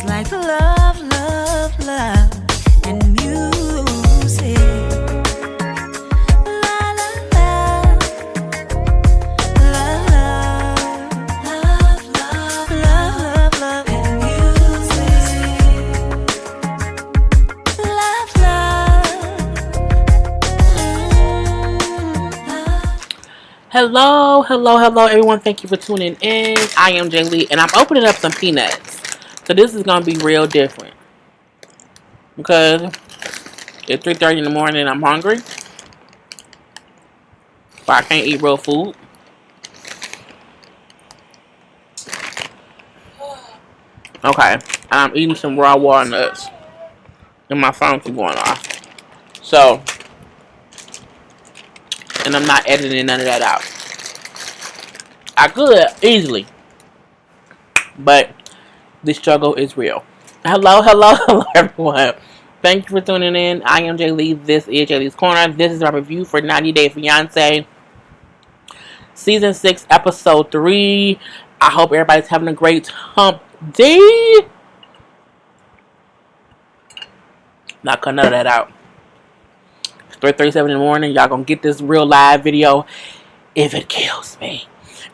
like love, love, love, and music. La la la, love, love, love, love, love, love, and music. Love, love. Hello, hello, hello, everyone. Thank you for tuning in. I am Jay Lee, and I'm opening up some peanuts. So this is going to be real different. Because it's 3:30 in the morning and I'm hungry. But I can't eat real food. Okay. I'm eating some raw walnuts. And my phone keeps going off. So, and I'm not editing none of that out. I could, easily. But the struggle is real. Hello, hello, hello, everyone. Thank you for tuning in. I am Jay Lee. This is Jay Lee's Corner. This is our review for 90 Day Fiance. Season 6, Episode 3. I hope everybody's having a great hump day. Not cutting none of that out. It's 3:37 in the morning. Y'all gonna get this real live video if it kills me.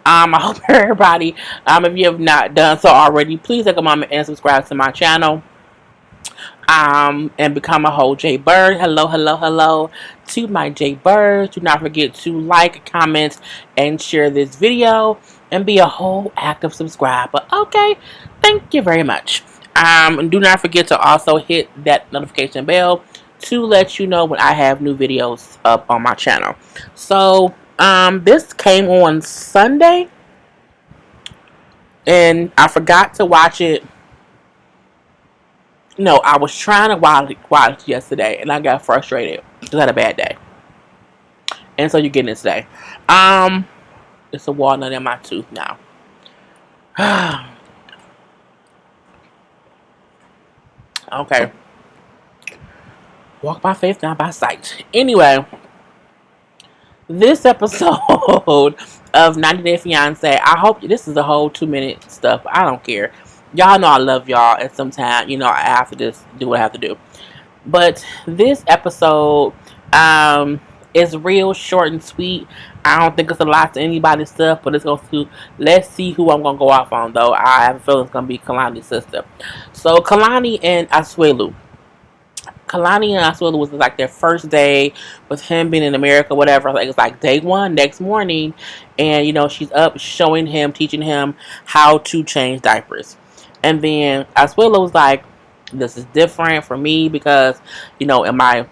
I hope everybody, if you have not done so already, please take a moment and subscribe to my channel. And become a whole J Bird. Hello, hello, hello to my J Birds. Do not forget to like, comment, and share this video, and be a whole active subscriber. Okay, thank you very much. Do not forget to also hit that notification bell to let you know when I have new videos up on my channel. So, this came on Sunday, and I forgot to watch it. No, I was trying to watch yesterday, and I got frustrated because I had a bad day. And so you're getting it today. It's a walnut in my tooth now. Okay. Walk by faith, not by sight. Anyway, this episode of 90 Day Fiance, I hope this is a whole 2-minute stuff. I don't care. Y'all know I love y'all, and sometimes, I have to just do what I have to do. But this episode is real short and sweet. I don't think it's a lot to anybody's stuff, but it's going to, let's see who I'm going to go off on, though. I have a feeling it's going to be Kalani's sister. So, Kalani and Asuelu. Kalani and Asuelu was like their first day with him being in America, whatever. Like, it's like day one, next morning. And, she's up showing him, teaching him how to change diapers. And then Asuelu was like, this is different for me because, in my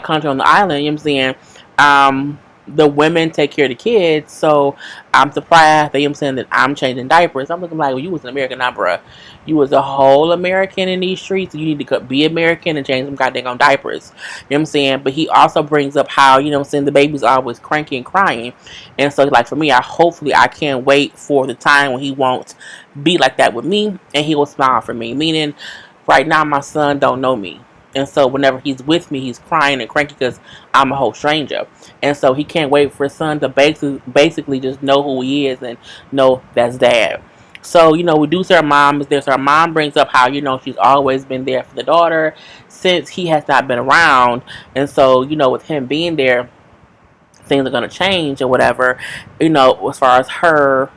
country on the island, you know what I'm saying, the women take care of the kids, so I'm surprised that, that I'm changing diapers. I'm looking like, well, you was an American now, bruh. You was a whole American in these streets, so you need to be American and change some goddamn diapers. You know what I'm saying? But he also brings up how, the baby's always cranky and crying. And so, like, for me, I can't wait for the time when he won't be like that with me, and he will smile for me. Meaning, right now, my son don't know me. And so whenever he's with me, he's crying and cranky because I'm a whole stranger. And so he can't wait for his son to basically just know who he is and know that's dad. So, we do see our mom is there. So our mom brings up how, she's always been there for the daughter since he has not been around. And so, with him being there, things are going to change or whatever, as far as her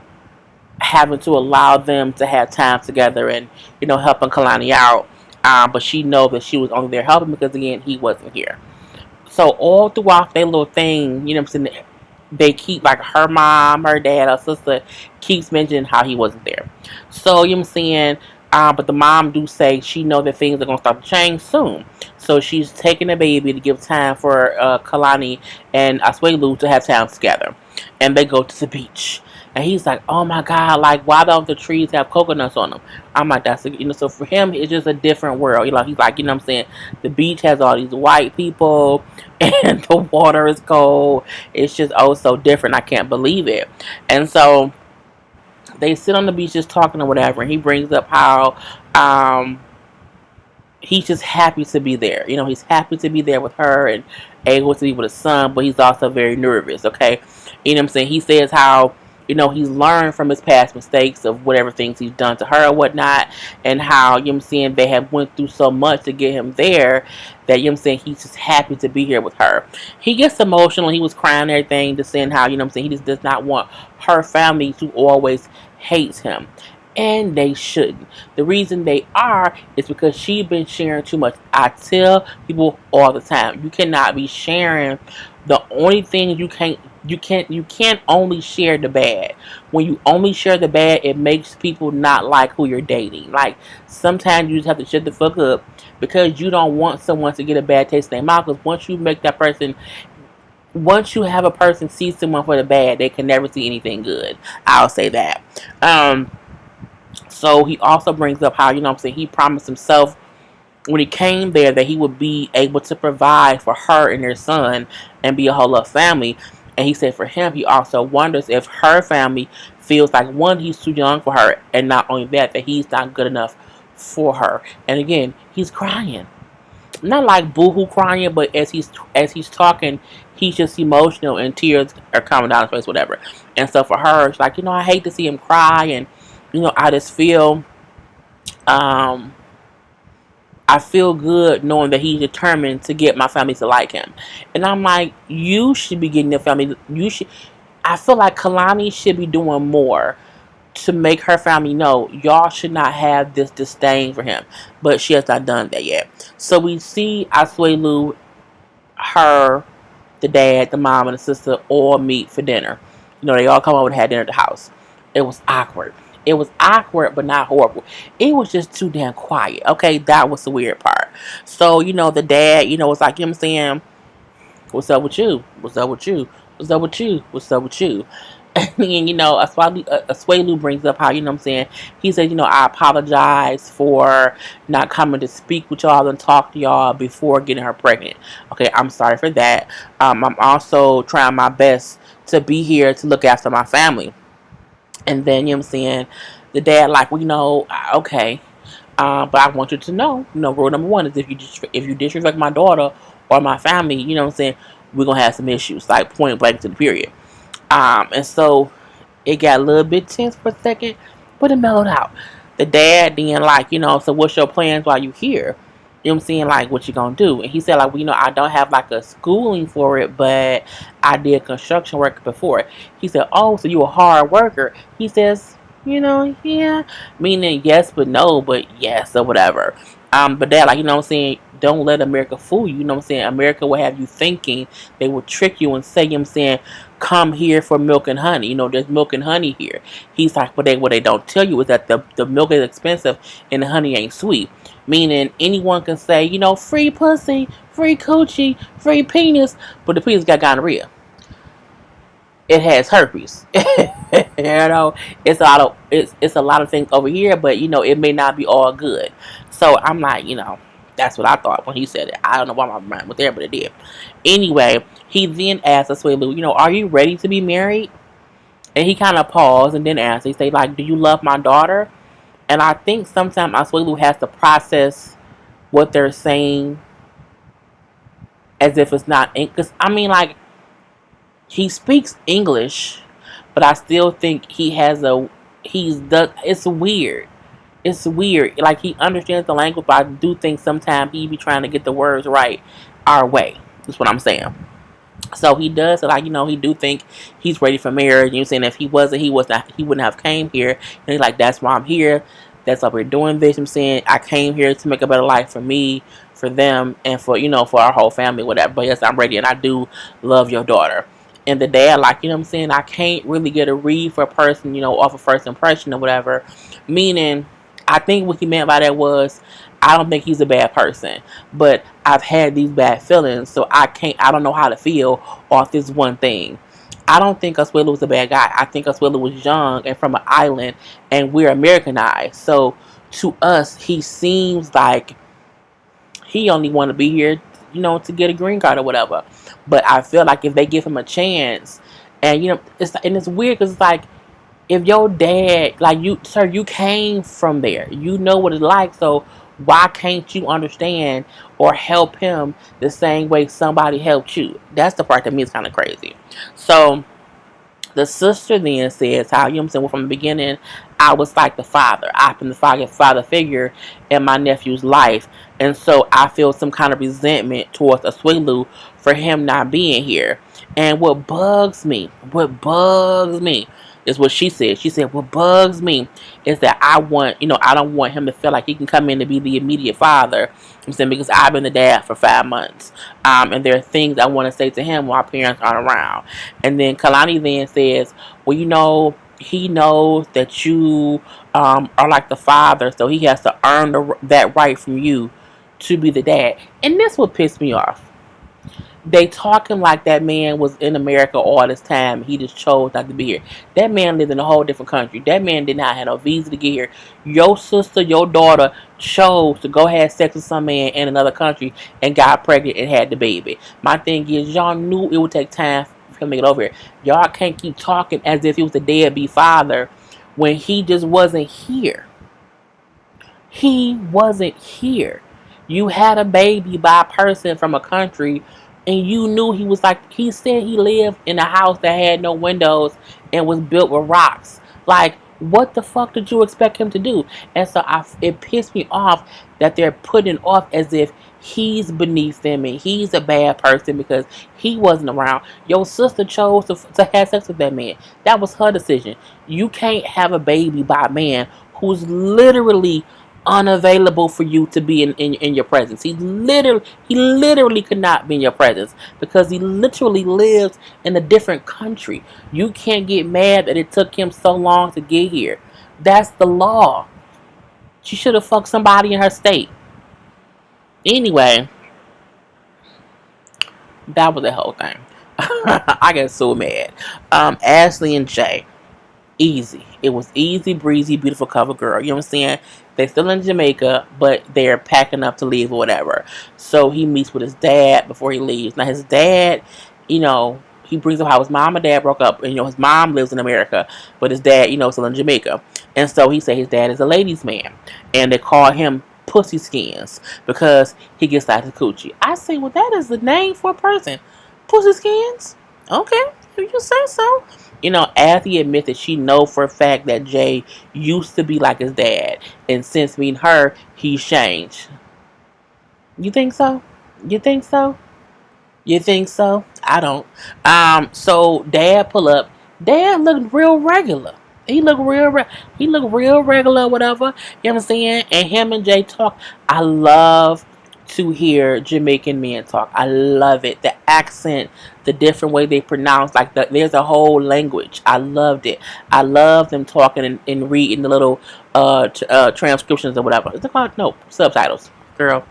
having to allow them to have time together and, helping Kalani out. But she knows that she was only there helping because, again, he wasn't here. So all throughout their little thing, they keep, like, her mom, her dad, her sister keeps mentioning how he wasn't there. So, but the mom do say she knows that things are going to start to change soon. So she's taking the baby to give time for Kalani and Asuelu to have time together. And they go to the beach. And he's like, oh my God, like, why don't the trees have coconuts on them? I'm like, so for him, it's just a different world. He's like, what I'm saying? The beach has all these white people and the water is cold. It's just, so different. I can't believe it. And so they sit on the beach just talking or whatever. And he brings up how, he's just happy to be there. He's happy to be there with her and able to be with his son, but he's also very nervous, okay? You know what I'm saying? He says how he's learned from his past mistakes of whatever things he's done to her or whatnot, and how, I'm saying, they have went through so much to get him there that, I'm saying, he's just happy to be here with her. He gets emotional. He was crying and everything, just saying how, I'm saying, he just does not want her family to always hate him. And they shouldn't. The reason they are is because she's been sharing too much. I tell people all the time, you cannot be sharing. The only thing you can't only share the bad. When you only share the bad, it makes people not like who you're dating. Like, sometimes you just have to shut the fuck up, because you don't want someone to get a bad taste in their mouth. Because once you have a person see someone for the bad, they can never see anything good. I'll say that. So he also brings up how, he promised himself when he came there that he would be able to provide for her and their son and be a whole lot family. And he said for him, he also wonders if her family feels like, one, he's too young for her, and not only that he's not good enough for her. And again, he's crying, not like boohoo crying, but as he's talking, he's just emotional and tears are coming down his face, whatever. And so for her, it's like, I hate to see him cry, and I just feel um I feel good knowing that he's determined to get my family to like him. And I'm like, you should be getting your family. You should. I feel like Kalani should be doing more to make her family know y'all should not have this disdain for him. But she has not done that yet. So we see Asuelu, her, the dad, the mom, and the sister all meet for dinner. They all come over and had dinner at the house. It was awkward. It was awkward, but not horrible. It was just too damn quiet. Okay, that was the weird part. So, the dad, was like, I'm saying, what's up with you? What's up with you? What's up with you? What's up with you? And then, Asuelu brings up how, I'm saying, he said, I apologize for not coming to speak with y'all and talk to y'all before getting her pregnant. Okay, I'm sorry for that. I'm also trying my best to be here to look after my family. And then, I'm saying, the dad, like, well, okay. But I want you to know, rule number one is if you disrespect my daughter or my family, I'm saying, we're going to have some issues, like, point blank to the period. And so it got a little bit tense for a second, but it mellowed out. The dad then, like, so what's your plans while you here? I'm saying, like, what you gonna do? And he said, like, well, I don't have like a schooling for it, but I did construction work before. He said, oh, so you a hard worker? He says, yeah, meaning yes, but no, but yes, or whatever. But dad, like, I'm saying, don't let America fool you. I'm saying, America will have you thinking, they will trick you and say, I'm saying, come here for milk and honey. There's milk and honey here. He's like, but what they don't tell you is that the milk is expensive and the honey ain't sweet. Meaning anyone can say, free pussy, free coochie, free penis, but the penis got gonorrhea. It has herpes. It's a lot of things over here, but it may not be all good. So I'm like, that's what I thought when he said it. I don't know why my mind was there, but it did. Anyway, he then asked Asuelu, are you ready to be married? And he kind of paused and then asked. He said, like, do you love my daughter? And I think sometimes Asuelu has to process what they're saying as if it's not. Because, I mean, like, he speaks English, but I still think it's weird. It's weird. Like, he understands the language, but I do think sometimes he be trying to get the words right our way. That's what I'm saying. So he does, like, he do think he's ready for marriage. Saying if he wasn't, he wouldn't have came here. And he's like, that's why I'm here. That's why we're doing this. I'm saying I came here to make a better life for me, for them, and for our whole family, whatever. But yes, I'm ready, and I do love your daughter. And the dad, like, I'm saying, I can't really get a read for a person, off of first impression or whatever. Meaning, I think what he meant by that was, I don't think he's a bad person, but I've had these bad feelings, so I don't know how to feel off this one thing. I don't think Asuelu was a bad guy. I think Asuelu was young and from an island, and we're Americanized. So to us, he seems like he only want to be here, to get a green card or whatever. But I feel like if they give him a chance, and it's weird because it's like, if your dad, like, you came from there, you know what it's like, so why can't you understand or help him the same way somebody helped you? That's the part that me is kind of crazy. So The sister then says how, you know what I'm saying, well, from the beginning, I was like the father. I've been the father figure in my nephew's life. And so I feel some kind of resentment towards Asuelu for him not being here. And what bugs me is what she said. She said, what bugs me is that I don't want him to feel like he can come in to be the immediate father. I'm saying, because I've been the dad for 5 months. And there are things I want to say to him while parents aren't around. And then Kalani then says, well, he knows that you are like the father, so he has to earn that right from you to be the dad. And this would piss me off. They talking like that man was in America all this time. He just chose not to be here. That man lived in a whole different country. That man did not have no visa to get here. Your sister, your daughter chose to go have sex with some man in another country and got pregnant and had the baby. My thing is, y'all knew it would take time for him to get over here. Y'all can't keep talking as if he was a deadbeat father when he just wasn't here. He wasn't here. You had a baby by a person from a country, and you knew he was like, he said he lived in a house that had no windows and was built with rocks. Like, what the fuck did you expect him to do? And so it pissed me off that they're putting off as if he's beneath them and he's a bad person because he wasn't around. Your sister chose to have sex with that man. That was her decision. You can't have a baby by a man who's literally unavailable for you to be in your presence. He literally could not be in your presence because he literally lives in a different country. You can't get mad that it took him so long to get here. That's the law. She should have fucked somebody in her state. Anyway, that was the whole thing. I get so mad. Ashley and Jay. Easy. It was easy breezy, beautiful cover girl. You know what I'm saying? They're still in Jamaica, but they're packing up to leave or whatever. So he meets with his dad before he leaves. Now his dad, he brings up how his mom and dad broke up. And his mom lives in America, but his dad, still in Jamaica. And so he said his dad is a ladies' man. And they call him Pussy Skins because he gets out of coochie. I say, well, that is the name for a person. Pussy Skins? Okay, if you say so. As he admits that she knows for a fact that Jay used to be like his dad, and since meeting her, he's changed. You think so? You think so? You think so? I don't. So Dad pull up. Dad looked real regular. He looked real regular, whatever. You know what I'm saying? And him and Jay talk. I love to hear Jamaican men talk. I love it. The accent, the different way they pronounce, there's a whole language. I loved it. I love them talking and reading the little transcriptions or whatever. Is it called? No, subtitles. Girl.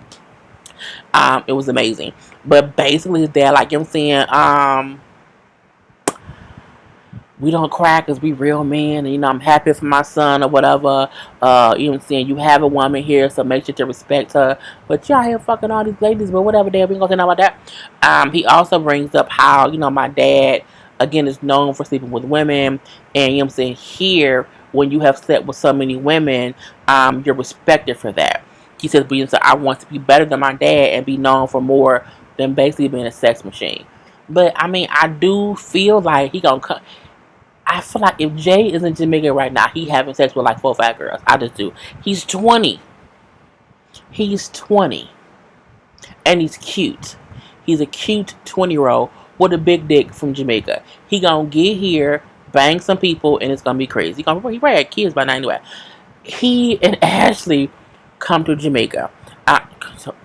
It was amazing. But basically his dad, you know what I'm saying, we don't cry because we real men, and I'm happy for my son or whatever. You know what I'm saying? You have a woman here, so make sure to respect her. But y'all here fucking all these ladies, but whatever, Dad, we ain't gonna talk about that. He also brings up how, my dad, again, is known for sleeping with women. And, you know what I'm saying, here, when you have slept with so many women, you're respected for that. He says, but I want to be better than my dad and be known for more than basically being a sex machine. But, I do feel like he gonna come. I feel like if Jay is in Jamaica right now, he having sex with 4 or 5 girls. I just do. He's 20. He's 20. And he's cute. He's a cute 20-year-old with a big dick from Jamaica. He gonna get here, bang some people, and it's gonna be crazy. He probably had kids by now anyway. He and Ashley come to Jamaica.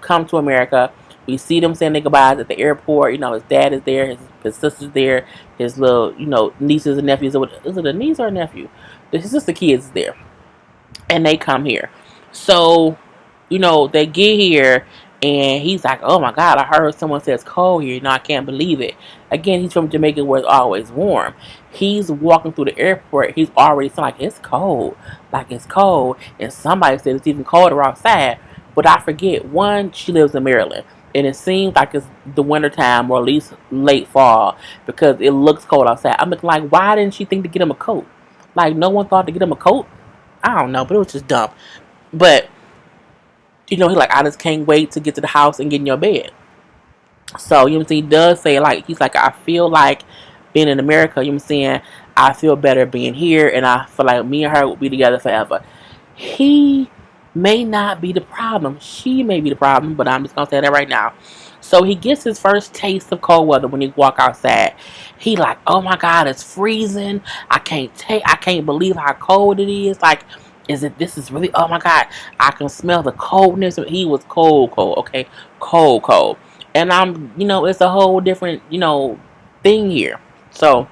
Come to America. We see them saying their goodbyes at the airport. His dad is there. His sister's there. His little, nieces and nephews. Is it a niece or a nephew? His sister kids is there. And they come here. So, they get here. And he's like, oh my God, I heard someone say it's cold here. I can't believe it. Again, he's from Jamaica where it's always warm. He's walking through the airport. He's already saying, it's cold. It's cold. And somebody said it's even colder outside. But I forget, one, she lives in Maryland. And it seems like it's the wintertime or at least late fall because it looks cold outside. I'm looking like, why didn't she think to get him a coat? No one thought to get him a coat? I don't know, but it was just dumb. But, he's like, I just can't wait to get to the house and get in your bed. So, he does say, he's like, I feel like being in America, you know what I'm saying? I feel better being here, and I feel like me and her will be together forever. He may not be the problem. She may be the problem, but I'm just gonna say that right now. So he gets his first taste of cold weather when he walk outside. He like, oh my God, it's freezing. I can't believe how cold it is. Like, this is really, oh my God, I can smell the coldness. He was cold, okay? Cold. And it's a whole different, thing here. So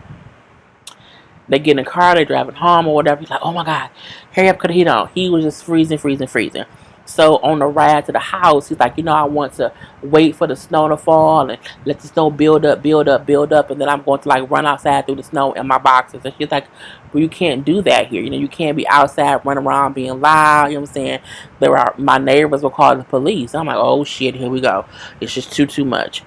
they get in the car, they driving home or whatever. He's like, oh my God, hurry up, cut the heat on. He was just freezing. So on the ride to the house, he's like, I want to wait for the snow to fall and let the snow build up, and then I'm going to like run outside through the snow in my boxes. And she's like, well, you can't do that here. You can't be outside running around being loud. You know what I'm saying? My neighbors will call the police. I'm like, oh shit, here we go. It's just too much.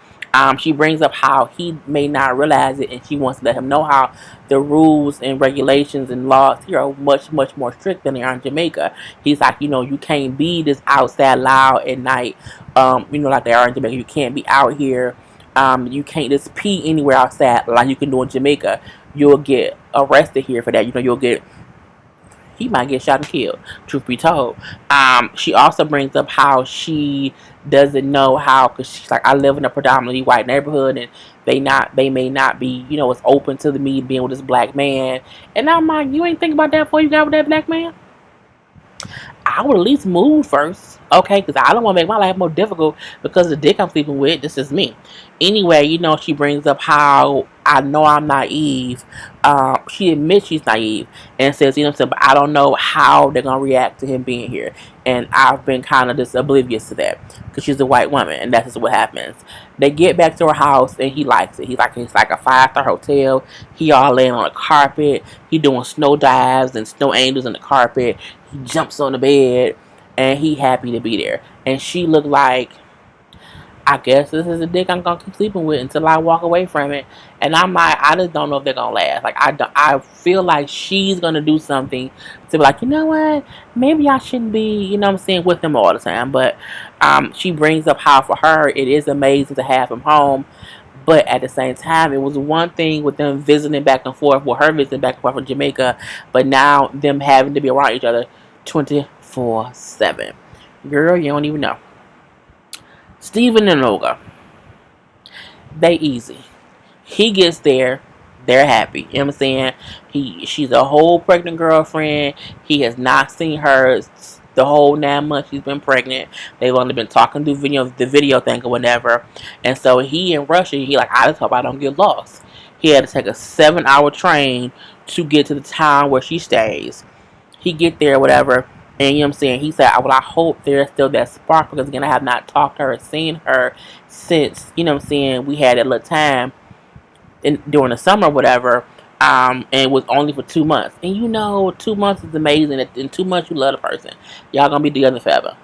She brings up how he may not realize it, and she wants to let him know how the rules and regulations and laws here are much more strict than they are in Jamaica. He's like, you can't be this outside loud at night, like they are in Jamaica. You can't be out here. You can't just pee anywhere outside like you can do in Jamaica. You'll get arrested here for that. He might get shot and killed, truth be told. She also brings up how she doesn't know how, because she's like, I live in a predominantly white neighborhood, and they may not be, as open to me being with this black man. And I'm like, you ain't think about that before you got with that black man? I would at least move first, okay? Because I don't want to make my life more difficult because of the dick I'm sleeping with. This is me. Anyway, she brings up how I know I'm naive. She admits she's naive and says, but I don't know how they're going to react to him being here. And I've been kind of just oblivious to that because she's a white woman, and that's just what happens. They get back to her house, and he likes it. It's like a 5-star hotel. He all laying on the carpet. He doing snow dives and snow angels on the carpet. He jumps on the bed, and he happy to be there. And she looked like, I guess this is a dick I'm gonna keep sleeping with until I walk away from it. And I'm like, I just don't know if they're gonna last. Like, I feel like she's gonna do something to be like, you know what? Maybe I shouldn't be, with him all the time. But she brings up how for her it is amazing to have him home. But at the same time, it was one thing with them visiting back and forth, with her visiting back and forth from Jamaica, but now them having to be around each other 24/7. Girl, you don't even know. Steven and Olga, they easy. He gets there, they're happy. You know what I'm saying? She's a whole pregnant girlfriend. He has not seen her the whole 9 months she's been pregnant. They've only been talking through the video thing or whatever. And so he in Russia, he like, I just hope I don't get lost. He had to take a 7-hour train to get to the town where she stays. He get there, whatever. And you know what I'm saying? He said, well, I hope there's still that spark, because again, I have not talked to her, seen her since, what I'm saying, we had a little time during the summer, whatever. And it was only for 2 months. And 2 months is amazing. In 2 months, you love the person. Y'all gonna be together forever.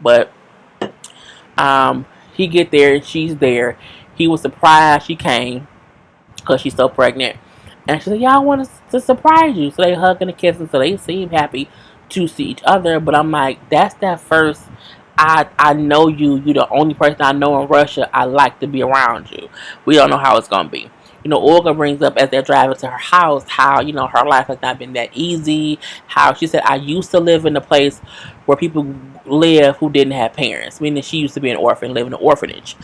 But he get there and she's there. He was surprised she came because she's so pregnant. And she said, yeah, I want to surprise you. So they hug and kiss, and so they seem happy to see each other. But I'm like, that's that first, I know you. You're the only person I know in Russia. I like to be around you. We don't know how it's going to be. Olga brings up as they're driving to her house how, her life has not been that easy. How she said, I used to live in a place where people live who didn't have parents, meaning she used to be an orphan, live in an orphanage.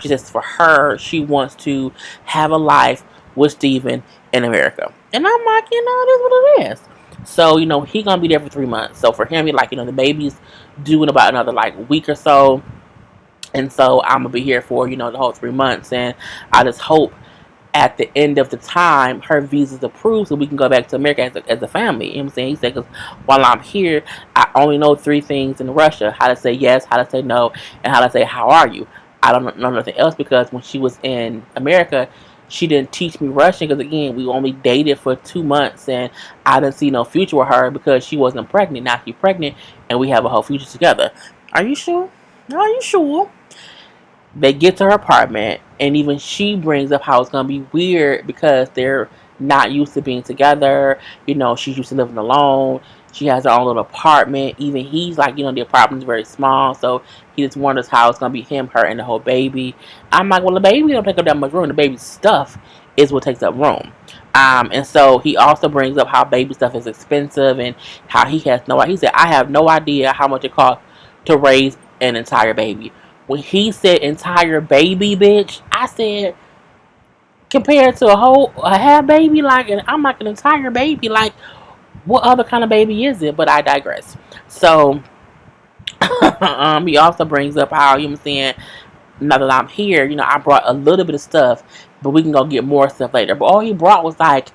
She says for her, she wants to have a life with Steven in America. And I'm like, it is what it is. So, he gonna be there for 3 months. So for him, he like, the baby's due in about another like week or so. And so I'm gonna be here for, the whole 3 months. And I just hope at the end of the time her visa's approved so we can go back to America as a family. You know what I'm saying? He said, because while I'm here, I only know 3 things in Russia: how to say yes, how to say no, and how to say how are you. I don't know nothing else, because when she was in America, she didn't teach me Russian, because again, we only dated for 2 months, and I didn't see no future with her because she wasn't pregnant. Now she's pregnant, and we have a whole future together. Are you sure? Are you sure? They get to her apartment, and even she brings up how it's gonna be weird because they're not used to being together. She's used to living alone. She has her own little apartment. Even he's like, the apartment's very small, so he just wonders how it's gonna be him, her, and the whole baby. I'm like, well, the baby don't take up that much room. The baby's stuff is what takes up room. And so he also brings up how baby stuff is expensive and how he has no. He said, I have no idea how much it costs to raise an entire baby. When he said entire baby, bitch, I said compared to a half baby, like, and I'm like an entire baby, like, what other kind of baby is it? But I digress. So, he also brings up how, I'm saying, now that I'm here, I brought a little bit of stuff, but we can go get more stuff later. But all he brought was like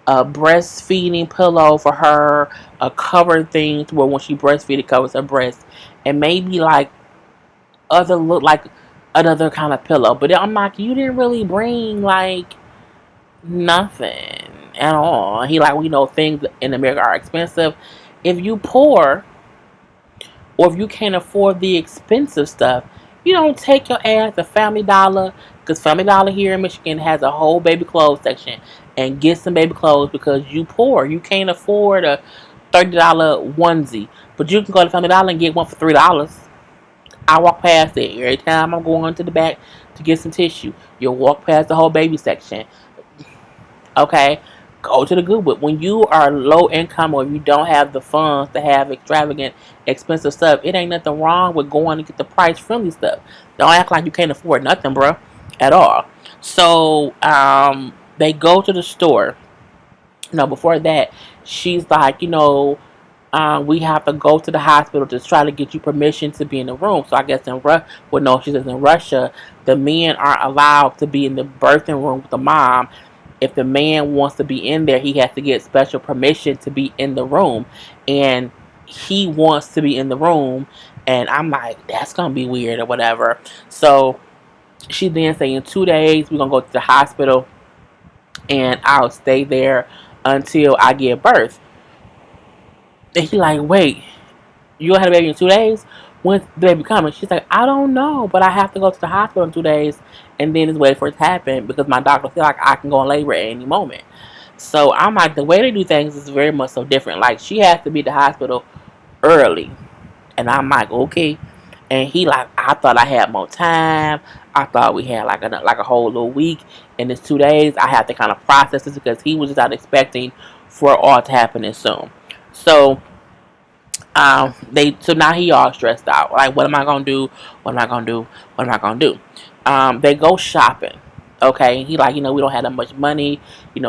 a breastfeeding pillow for her, a cover thing to where when she breastfeeds, it covers her breast, and maybe like other look like another kind of pillow. But I'm like, you didn't really bring like nothing at all. He like, we know things in America are expensive. If you poor or if you can't afford the expensive stuff, you don't take your ass to Family Dollar, because Family Dollar here in Michigan has a whole baby clothes section, and get some baby clothes because you poor. You can't afford a $30 onesie, but you can go to Family Dollar and get one for $3. I walk past it every time I'm going to the back to get some tissue. You'll walk past the whole baby section. Okay, go to the Goodwill. When you are low income or you don't have the funds to have extravagant, expensive stuff, it ain't nothing wrong with going to get the price friendly stuff. Don't act like you can't afford nothing, bro, at all. So, they go to the store. Before that, she's like, we have to go to the hospital to try to get you permission to be in the room. So I guess she says in Russia, the men aren't allowed to be in the birthing room with the mom. If the man wants to be in there, he has to get special permission to be in the room. And he wants to be in the room. And I'm like, that's going to be weird or whatever. So she then saying in 2 days, we're going to go to the hospital and I'll stay there until I give birth. And he like, wait, you gonna have a baby in 2 days? When's the baby coming? She's like, I don't know, but I have to go to the hospital in 2 days and then just wait for it to happen because my doctor feel like I can go in labor at any moment. So I'm like, the way they do things is very much so different. Like, she has to be at the hospital early. And I'm like, okay. And he like, I thought I had more time. I thought we had like a whole little week. And it's 2 days. I have to kind of process this because he was just not expecting for it all to happen as soon. So so now he all stressed out. Like, what am I gonna do? What am I gonna do? What am I gonna do? They go shopping. Okay, he like, we don't have that much money.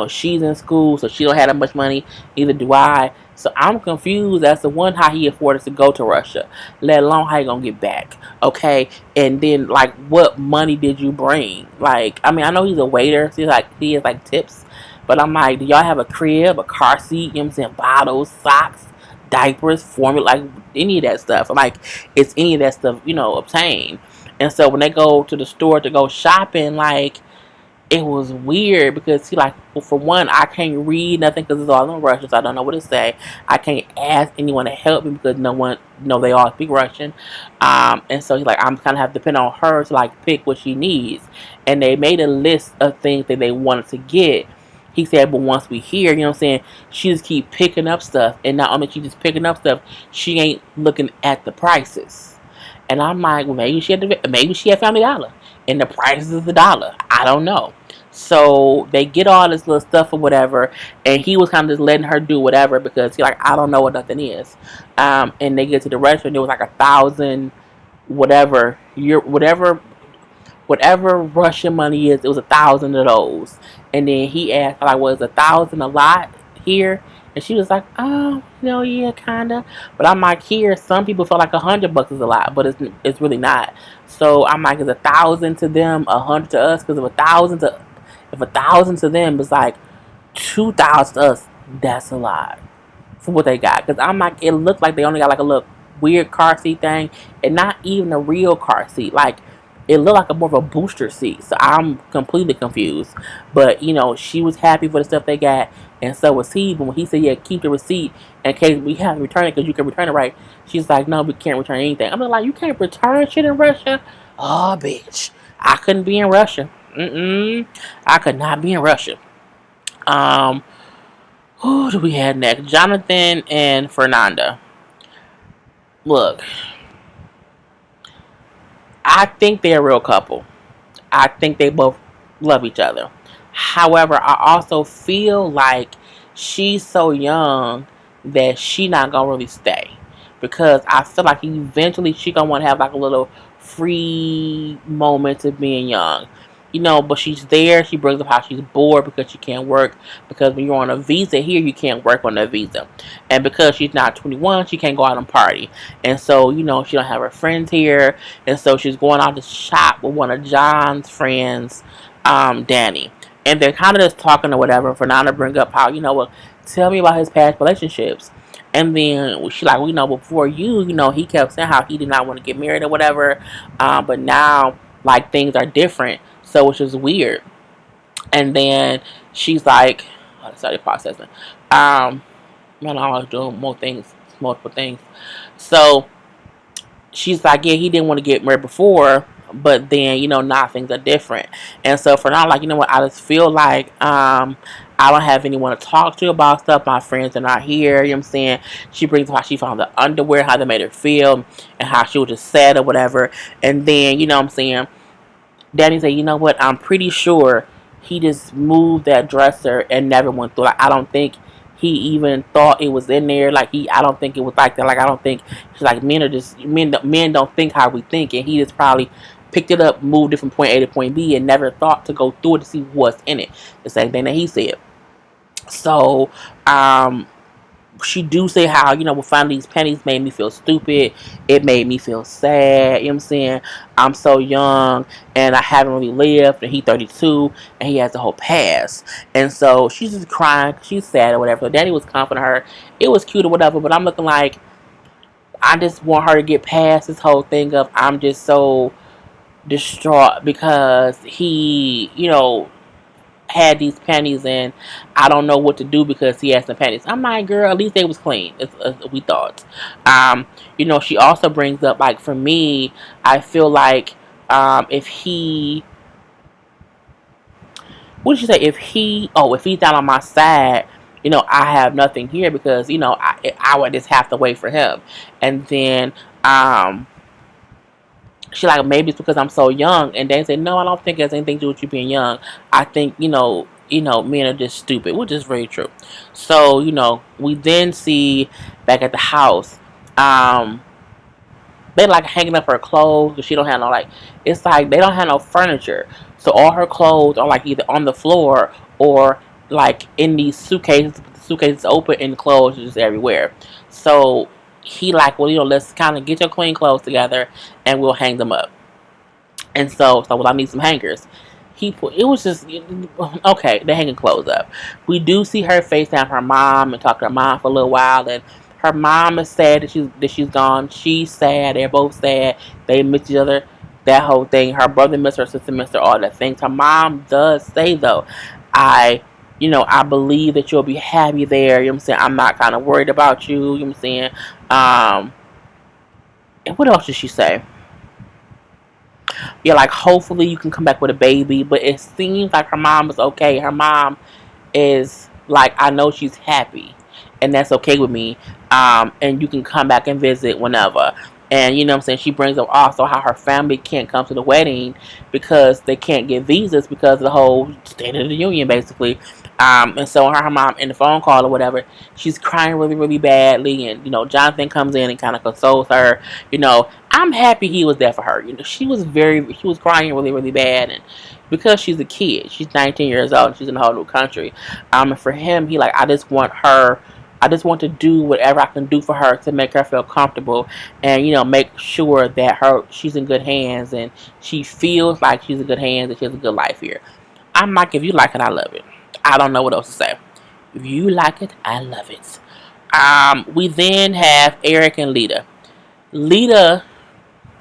She's in school, so she don't have that much money. Neither do I. So I'm confused as to one, how he afforded to go to Russia, let alone how he gonna get back. Okay, and then like, what money did you bring? Like, I mean, I know he's a waiter, so he has like tips, but I'm like, do y'all have a crib, a car seat? You know what I'm saying? Bottles, socks, diapers, formula, like any of that stuff. I'm like, it's any of that stuff, obtained. And so when they go to the store to go shopping, like, it was weird because he like, well, for one, I can't read nothing because it's all in Russian, so I don't know what to say. I can't ask anyone to help me because no one, they all speak Russian. And so he's like, I'm kind of have to depend on her to like pick what she needs. And they made a list of things that they wanted to get. He said, but once we hear, you know what I'm saying, she just keep picking up stuff. And not only she just picking up stuff, she ain't looking at the prices. And I'm like, well, maybe she had Family Dollar, and the price is $1. I don't know. So they get all this little stuff or whatever, and he was kind of just letting her do whatever because he like, I don't know what nothing is. And they get to the restaurant, it was like 1,000, whatever, whatever Russian money is, it was 1,000 of those. And then he asked, like, was 1,000 a lot here? And she was like, oh, yeah, kinda. But I'm like, here, some people feel like $100 is a lot, but it's really not. So I'm like, is 1,000 to them, 100 to us? Because if 1,000 to them is like 2,000 to us, that's a lot for what they got. Because I'm like, it looked like they only got like a little weird car seat thing, and not even a real car seat. Like, it looked like more of a booster seat. So I'm completely confused. But, she was happy for the stuff they got. And so was he. But when he said, yeah, keep the receipt in case we have to return it because you can return it right. She's like, no, we can't return anything. I'm like, you can't return shit in Russia? Oh, bitch. I couldn't be in Russia. I could not be in Russia. Um, who do we have next? Jonathan and Fernanda. Look, I think they're a real couple. I think they both love each other. However, I also feel like she's so young that she not gonna really stay, because I feel like eventually she gonna want to have like a little free moment of being young. But she's there. She brings up how she's bored because she can't work, because when you're on a visa here, you can't work on a visa, and because she's not 21, she can't go out and party, and so she don't have her friends here, and so she's going out to shop with one of John's friends, Danny. And they're kind of just talking or whatever. Fernanda bring up how, well, tell me about his past relationships. And then she like, before he kept saying how he did not want to get married or whatever. But now, like, things are different. So, which is weird. And then she's like, oh, sorry, processing. Man, I was doing more things, multiple things. So, she's like, yeah, he didn't want to get married before, but then now things are different. And so for now, like, what, I just feel like I don't have anyone to talk to about stuff. My friends are not here. You know what I'm saying? She brings up how she found the underwear, how they made her feel, and how she was just sad or whatever. And then what I'm saying, Danny said, you know what, I'm pretty sure he just moved that dresser and never went through. Like, I don't think he even thought it was in there. Like, I don't think it was like that. Like, I don't think, she's like, men don't think how we think. And he just probably picked it up, moved it from point A to point B, and never thought to go through it to see what's in it. The same thing that he said. So, she do say how, well, finding these pennies made me feel stupid. It made me feel sad. You know what I'm saying? I'm so young and I haven't really lived. And he's 32 and he has the whole past. And so she's just crying. She's sad or whatever. So Daddy was comforting her. It was cute or whatever. But I'm looking like, I just want her to get past this whole thing of I'm just so distraught because he, had these panties and I don't know what to do because he has some panties. I'm like, girl, at least they was clean. We thought. She also brings up, like, for me, I feel like if he, what did she say? If he's down on my side, I have nothing here because I would just have to wait for him. And then she like, maybe it's because I'm so young. And they said, no, I don't think it has anything to do with you being young. I think, men are just stupid, which is very true. So, we then see back at the house, they like hanging up her clothes because she don't have no, like, it's like they don't have no furniture. So all her clothes are like either on the floor or like in these suitcases. The suitcases open and the clothes are just everywhere. So he like, well, let's kind of get your clean clothes together and we'll hang them up. And so well, I need some hangers. It was just, okay, they're hanging clothes up. We do see her FaceTime her mom and talk to her mom for a little while, and her mom is sad that she's gone. She's sad. They're both sad. They miss each other. That whole thing. Her brother missed her, sister missed her, all that things. Her mom does say though, I I believe that you'll be happy there. You know what I'm saying? I'm not kind of worried about you. You know what I'm saying? And what else did she say? Yeah, like, hopefully you can come back with a baby. But it seems like her mom is okay. Her mom is like, I know she's happy, and that's okay with me. And you can come back and visit whenever. And what I'm saying, she brings up also how her family can't come to the wedding because they can't get visas because of the whole State of the Union, basically. And so her mom in the phone call or whatever, she's crying really, really badly. And Jonathan comes in and kind of consoles her. I'm happy he was there for her. She was crying really, really bad, and because she's a kid, she's 19 years old, and she's in a whole new country. And for him, he like, I just want to do whatever I can do for her to make her feel comfortable, and make sure that she's in good hands, and she feels like she's in good hands and she has a good life here. I'm like, if you like it, I love it. I don't know what else to say. If you like it, I love it. We then have Eric and Leida. Leida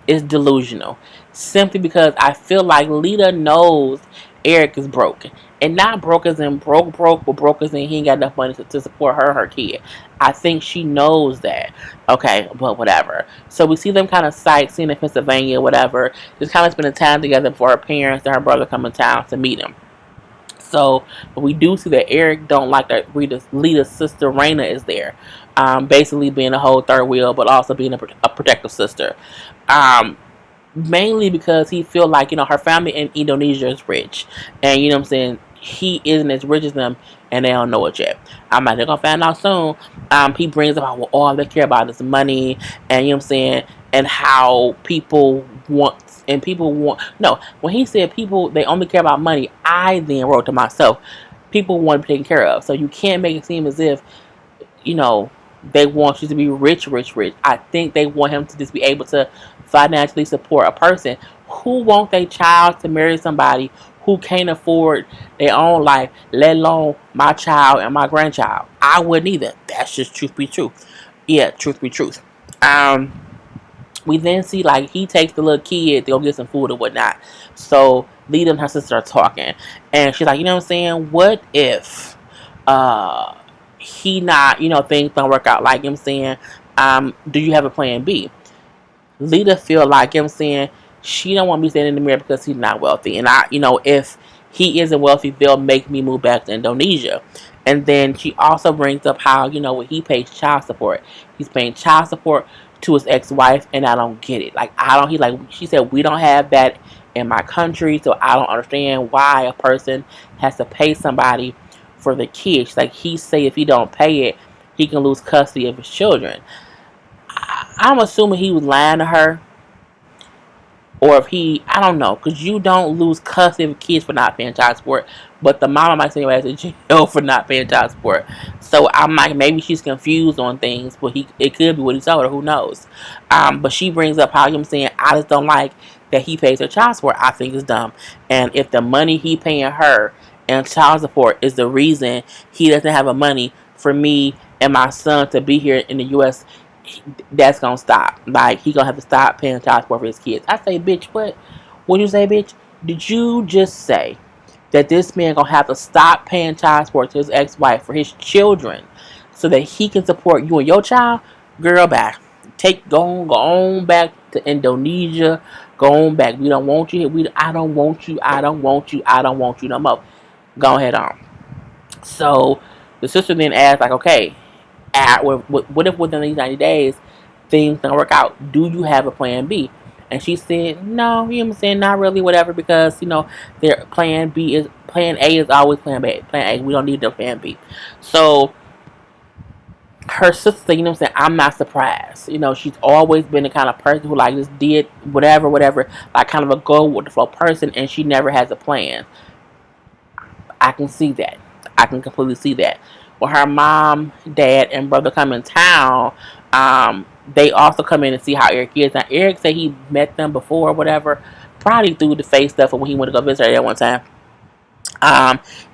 is delusional simply because I feel like Leida knows Eric is broken. And not broke as in broke, but broke as in he ain't got enough money to support her kid. I think she knows that. Okay, but whatever. So we see them kind of sightseeing in Pennsylvania, whatever. Just kind of spending time together before her parents and her brother come in town to meet him. So we do see that Eric don't like that Leda's sister Raina is there, basically being a whole third wheel, but also being a protective sister. Um, Mainly because he feel like her family in Indonesia is rich, and you know what I'm saying he isn't as rich as them, and they don't know it yet. I'm like they're gonna find out soon. He brings up well, all they care about is money, and you know what I'm saying, and how people want no. When he said people they only care about money, I then wrote to myself, people want to be taken care of. So you can't make it seem as if you know, they want you to be rich, rich, rich. I think they want him to just be able to financially support a person who want their child to marry somebody who can't afford their own life, let alone my child and my grandchild. I wouldn't either. That's just truth be truth. Yeah, truth be truth. Um, we then see like he takes the little kid to go get some food or whatnot. So Lita and her sister are talking, and she's like, you know what I'm saying? What if uh he not, things don't work out like him saying, do you have a plan B? Lita feel like him saying she don't want me standing in the mirror because he's not wealthy. And if he isn't wealthy, they'll make me move back to Indonesia. And then she also brings up how, when he pays child support. He's paying child support to his ex-wife, and I don't get it. Like, she said, we don't have that in my country, so I don't understand why a person has to pay somebody for the kids. Like, he say if he don't pay it, he can lose custody of his children. I'm assuming he was lying to her, or if I don't know, because you don't lose custody of kids for not paying child support, but the mama might send your ass to jail for not paying child support. So I'm like, maybe she's confused on things, but it could be what he told her, who knows. But she brings up how him saying, I just don't like that he pays her child support. I think it's dumb. And if the money he paying her and child support is the reason he doesn't have a money for me and my son to be here in the U.S., that's gonna stop. Like, he gonna have to stop paying child support for his kids. I say, bitch, what? What'd you say, bitch? Did you just say that this man gonna have to stop paying child support to his ex-wife for his children so that he can support you and your child? Girl, back. Go on back to Indonesia. Go on back. We don't want you here. I don't want you. I don't want you. I don't want you no more. Go ahead on. So the sister then asked, like, okay, what if within these 90 days things don't work out? Do you have a plan B? And she said, no, you know what I'm saying, not really, whatever, because, their plan A is always plan B. Plan A, we don't need the plan B. So her sister said, you know what I'm saying, I'm not surprised. She's always been the kind of person who like just did whatever, like kind of a go with the flow person, and she never has a plan. I can see that. I can completely see that. When her mom, dad, and brother come in town, they also come in and see how Eric is. Now, Eric said he met them before or whatever, probably through the face stuff when he went to go visit her that one time.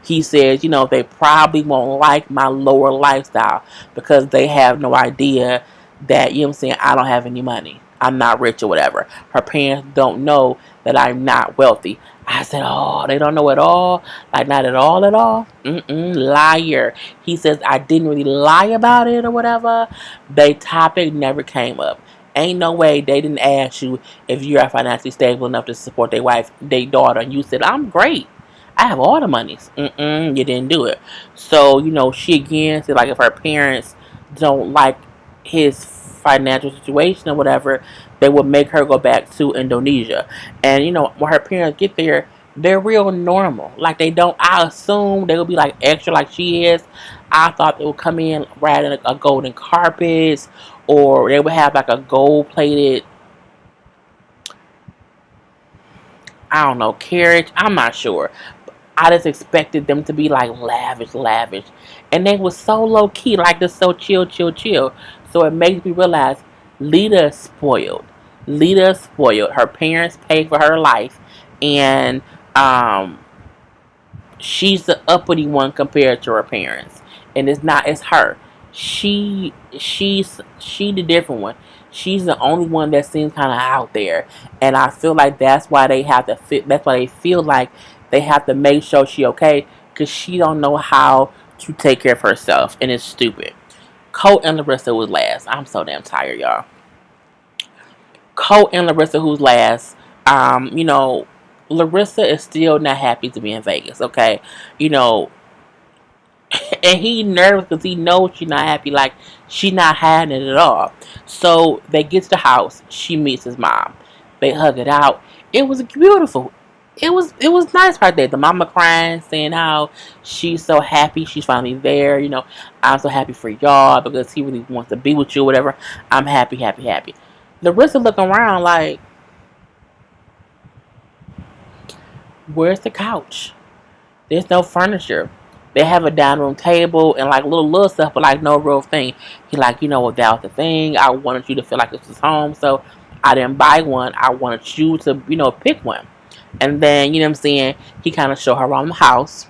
He says, they probably won't like my lower lifestyle because they have no idea that, I'm saying, I don't have any money. I'm not rich or whatever. Her parents don't know that I'm not wealthy. I said, oh, they don't know at all? Like, not at all at all? Liar. He says, I didn't really lie about it or whatever. The topic never came up. Ain't no way they didn't ask you if you're financially stable enough to support their wife, their daughter. And you said, I'm great. I have all the monies. You didn't do it. So, she again said, like, if her parents don't like his financial situation or whatever, they would make her go back to Indonesia. And, when her parents get there, they're real normal. Like, they don't, I assume they will be, like, extra like she is. I thought they would come in riding a golden carpets, or they would have, like, a gold-plated, I don't know, carriage. I'm not sure. I just expected them to be like lavish, lavish. And they was so low key, like just so chill, chill, chill. So it makes me realize Lita is spoiled. Lita is spoiled. Her parents paid for her life. And she's the uppity one compared to her parents. And it's her. She the different one. She's the only one that seems kind of out there, and I feel like that's why they have to fit. That's why they feel like they have to make sure she okay, because she don't know how to take care of herself, and it's stupid. Colt and Larissa was last. I'm so damn tired, y'all. Colt and Larissa who's last. Um, you know, Larissa is still not happy to be in Vegas, okay? You know, and he nervous because he knows she's not happy, like she not having it at all. So they get to the house. She meets his mom. They hug it out. It was beautiful. It was nice right there. The mama crying, saying how she's so happy she's finally there. You know, I'm so happy for y'all because he really wants to be with you, whatever. I'm happy, happy, happy. Larissa looking around like, where's the couch? There's no furniture. They have a dining room table and like little stuff, but like no real thing. He like, you know what, that was the thing. I wanted you to feel like this was home, so I didn't buy one. I wanted you to, pick one. And then, what I'm saying, he kind of showed her around the house.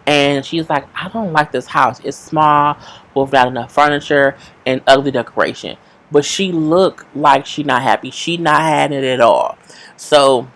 And she's like, I don't like this house. It's small, without enough furniture and ugly decoration. But she looked like she not happy. She not having it at all. So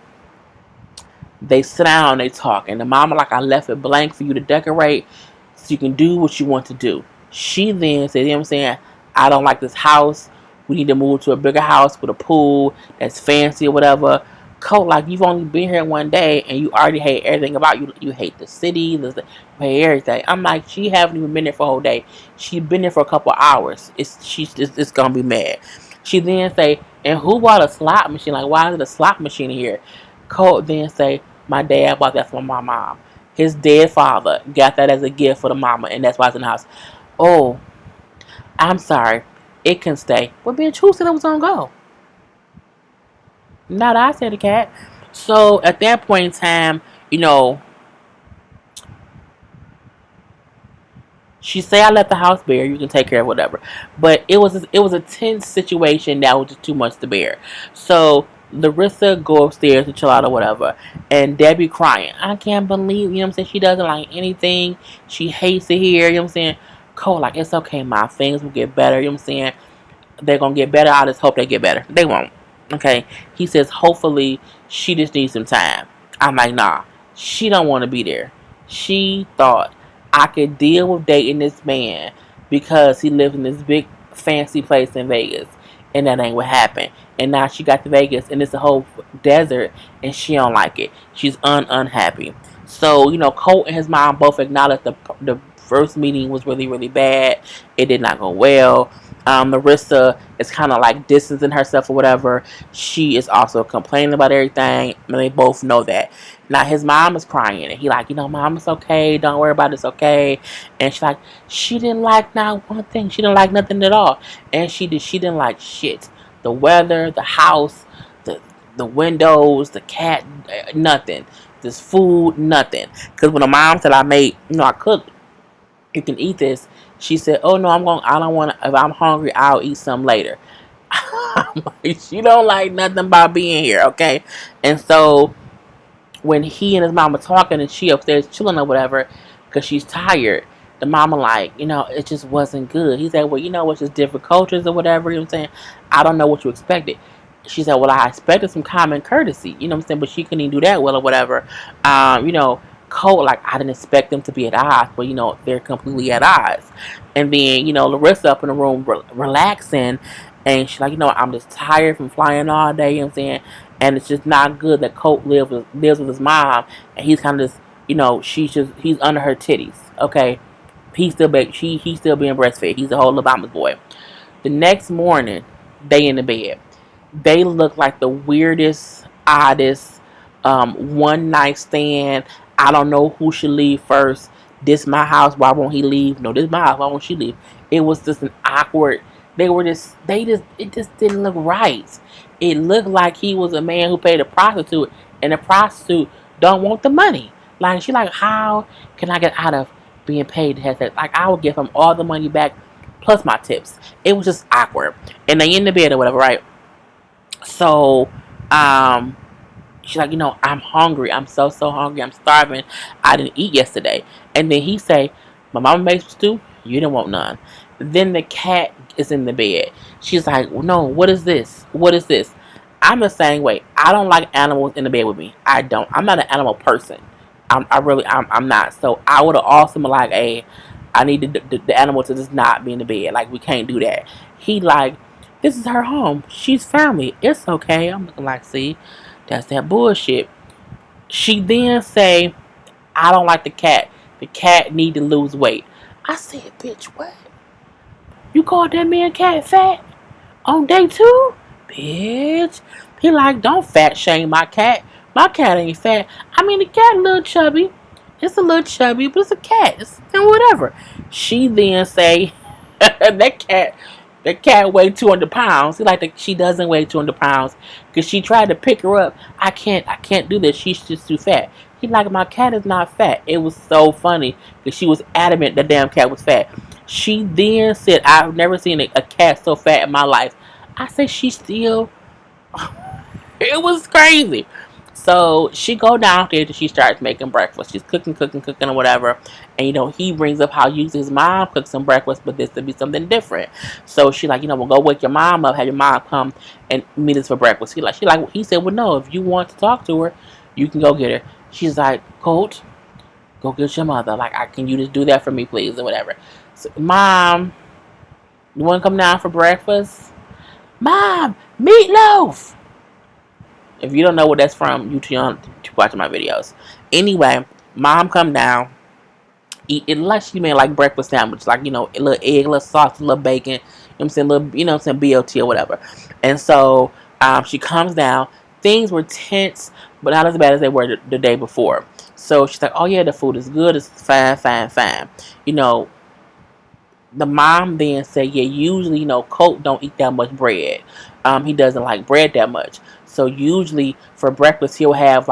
they sit down, they talk, and the mama like, I left it blank for you to decorate so you can do what you want to do. She then said, you know what I'm saying, I don't like this house. We need to move to a bigger house with a pool that's fancy or whatever. Colt, like, you've only been here one day and you already hate everything about you. You hate the city, you hate everything. I'm like, she haven't even been there for a whole day. She's been there for a couple of hours. It's gonna be mad. She then say, and who bought a slot machine? Like, why is it a slot machine here? Colt then say, my dad bought that for my mom. His dead father got that as a gift for the mama, and that's why it's in the house. Oh, I'm sorry. It can stay. But bitch, who said it was gonna go? Not I, said the cat. So at that point in time, you know, she say I left the house bare. You can take care of whatever. But it was a tense situation that was just too much to bear. So Larissa go upstairs to chill out or whatever, and Debbie crying. I can't believe, I'm saying, she doesn't like anything. She hates it here. I'm saying, Cole, like, it's okay, my things will get better. I'm saying, they're gonna get better. I just hope they get better. They won't. Okay. He says hopefully she just needs some time. I'm like, nah. She don't want to be there. She thought I could deal with dating this man because he lives in this big fancy place in Vegas. And that ain't what happened. And now she got to Vegas and it's a whole desert and she don't like it. She's unhappy. So, Colt and his mom both acknowledged the first meeting was really, really bad. It did not go well. Larissa is kind of like distancing herself or whatever. She is also complaining about everything, and they both know that. Now his mom is crying, and he like, Mom, it's okay. Don't worry about it. It's okay. And she's like, she didn't like not one thing. She didn't like nothing at all, and she didn't like shit. The weather, the house, the windows, the cat, nothing. This food, nothing. Because when the mom said I made, I cooked, you can eat this. She said, oh no, I don't want to, if I'm hungry, I'll eat some later. She don't like nothing about being here, okay? And so when he and his mama talking and she upstairs chilling or whatever, because she's tired, the mama like, it just wasn't good. He said, well, it's just different cultures or whatever, I'm saying? I don't know what you expected. She said, well, I expected some common courtesy, I'm saying? But she couldn't even do that well or whatever. Cold, like, I didn't expect them to be at odds, but, they're completely at odds. And then, Larissa up in the room relaxing, and she's like, I'm just tired from flying all day, saying? And it's just not good that Colt lives with his mom, and he's kind of just, he's under her titties, okay? He's still being breastfed. He's a whole Obama's boy. The next morning, they in the bed. They look like the weirdest, oddest, one night stand. I don't know who should leave first. This my house. Why won't he leave? No, this my house. Why won't she leave? It was just an awkward. It just didn't look right. It looked like he was a man who paid a prostitute, and the prostitute don't want the money. Like, she like, how can I get out of being paid to have sex? Like, I would give him all the money back plus my tips. It was just awkward. And they in the bed or whatever, right? So, she's like, I'm hungry. I'm so hungry. I'm starving. I didn't eat yesterday. And then he say, my mama made some stew. You didn't want none. Then the cat is in the bed. She's like, no, what is this? What is this? I'm the same way. I don't like animals in the bed with me. I don't. I'm not an animal person. I'm not. So I would have also been like, hey, I need the animal to just not be in the bed. Like, we can't do that. He like, this is her home. She's family. It's okay. I'm looking like, see, that's that bullshit. She then say, I don't like the cat. The cat need to lose weight. I said, bitch, what? You called that man cat fat on day 2? Bitch. He like, don't fat shame my cat. My cat ain't fat. I mean, the cat a little chubby. It's a little chubby, but it's a cat. It's whatever. She then say, that cat weighed 200 pounds. She doesn't weigh 200 pounds because she tried to pick her up. I can't do this. She's just too fat. He like, my cat is not fat. It was so funny because she was adamant the damn cat was fat. She then said, I've never seen a cat so fat in my life. I said, she still, it was crazy. So she go downstairs and she starts making breakfast. She's cooking or whatever. And he brings up how usually his mom cooks some breakfast, but this would be something different. So she like, we'll go wake your mom up, have your mom come and meet us for breakfast. He said, well, no, if you want to talk to her, you can go get her. She's like, Colt, go get your mother. Like, can you just do that for me, please, or whatever. So, Mom, you want to come down for breakfast? Mom, meatloaf. If you don't know what that's from, you too young to watch my videos. Anyway, Mom come down. Eat it like she made like breakfast sandwich, like a little egg, a little sausage, a little bacon. You know what I'm saying, some BLT or whatever. And so she comes down. Things were tense, but not as bad as they were the day before. So she's like, "Oh yeah, the food is good. It's fine. The mom then said, yeah, usually, Colt don't eat that much bread. He doesn't like bread that much. So usually for breakfast, he'll have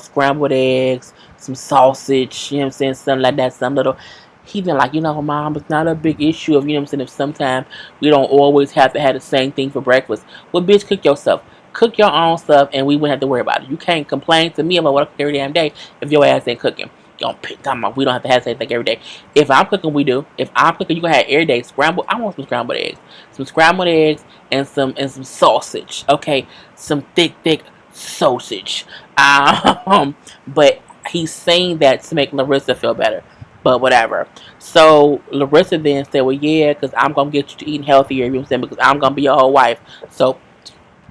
scrambled eggs, some sausage, something like that, some little. He been like, Mom, it's not a big issue of, if sometimes we don't always have to have the same thing for breakfast. Well, bitch, cook yourself. Cook your own stuff and we wouldn't have to worry about it. You can't complain to me about what I cook every damn day if your ass ain't cooking. We don't have to have the same thing every day. If I'm cooking, we do. If I'm cooking, you can have every day scrambled. I want some scrambled eggs. Some scrambled eggs and some sausage. Okay, some thick sausage. But he's saying that to make Larissa feel better. But whatever. So Larissa then said, well, yeah, because I'm going to get you to eating healthier, because I'm going to be your whole wife. So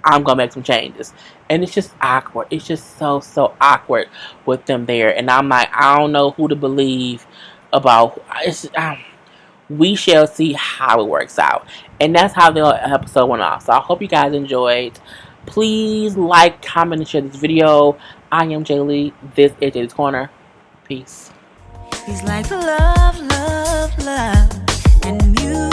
I'm going to make some changes. And it's just awkward. It's just so awkward with them there. And I'm like, I don't know who to believe about. We shall see how it works out. And that's how the episode went off. So I hope you guys enjoyed. Please like, comment, and share this video. I am Jay Lee. This is Jay's Corner. Peace. He's like love, and music.